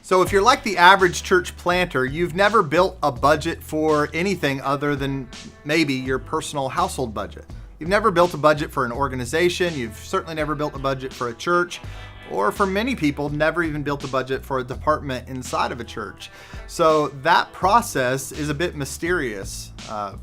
So if you're like the average church planter, you've never built a budget for anything other than maybe your personal household budget. You've never built a budget for an organization. You've certainly never built a budget for a church, or for many people, never even built a budget for a department inside of a church. So that process is a bit mysterious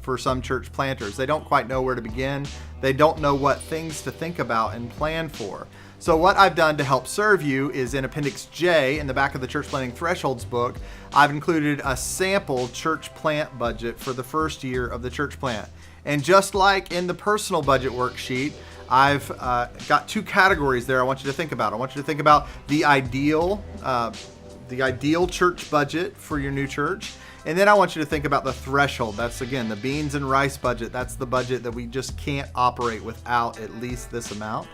for some church planters. They don't quite know where to begin. They don't know what things to think about and plan for. So what I've done to help serve you is in Appendix J in the back of the Church Planting Thresholds book, I've included a sample church plant budget for the first year of the church plant. And just like in the personal budget worksheet, I've got two categories there I want you to think about. I want you to think about the ideal church budget for your new church. And then I want you to think about the threshold. That's, again, the beans and rice budget. That's the budget that we just can't operate without at least this amount.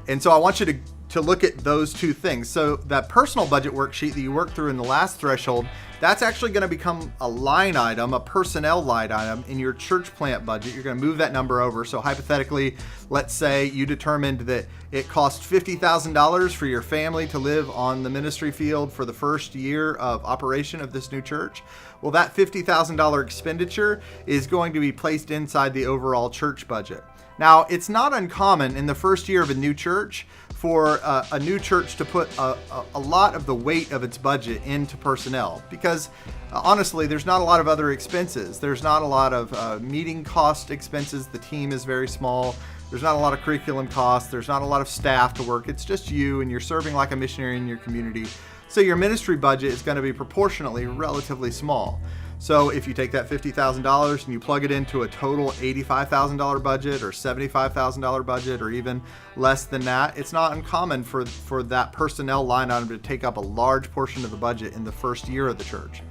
And so I want you to look at those two things. So that personal budget worksheet that you worked through in the last threshold, that's actually going to become a line item, a personnel line item in your church plant budget. You're going to move that number over. So hypothetically, let's say you determined that it cost $50,000 for your family to live on the ministry field for the first year of operation of this new church. Well, that $50,000 expenditure is going to be placed inside the overall church budget. Now, it's not uncommon in the first year of a new church for a new church to put a lot of the weight of its budget into personnel because honestly, there's not a lot of other expenses. There's not a lot of meeting cost expenses. The team is very small. There's not a lot of curriculum costs. There's not a lot of staff to work. It's just you, and you're serving like a missionary in your community. So your ministry budget is going to be proportionally relatively small. So if you take that $50,000 and you plug it into a total $85,000 budget or $75,000 budget or even less than that, it's not uncommon for that personnel line item to take up a large portion of the budget in the first year of the church.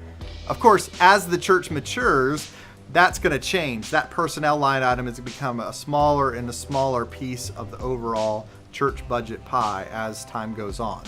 Of course, as the church matures, that's going to change. That personnel line item is going to become a smaller and a smaller piece of the overall church budget pie as time goes on.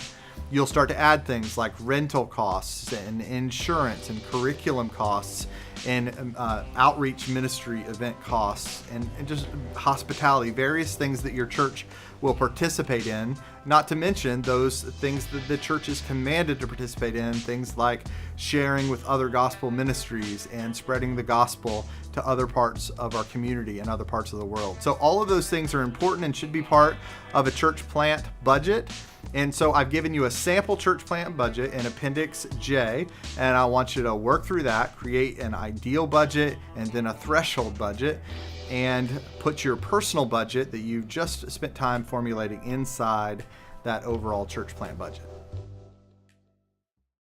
You'll start to add things like rental costs and insurance and curriculum costs and outreach ministry event costs and just hospitality, various things that your church will participate in, not to mention those things that the church is commanded to participate in, things like sharing with other gospel ministries and spreading the gospel to other parts of our community and other parts of the world. So all of those things are important and should be part of a church plant budget. And so I've given you a sample church plant budget in Appendix J, and I want you to work through that, create an ideal budget and then a threshold budget, and put your personal budget that you've just spent time formulating inside that overall church plant budget.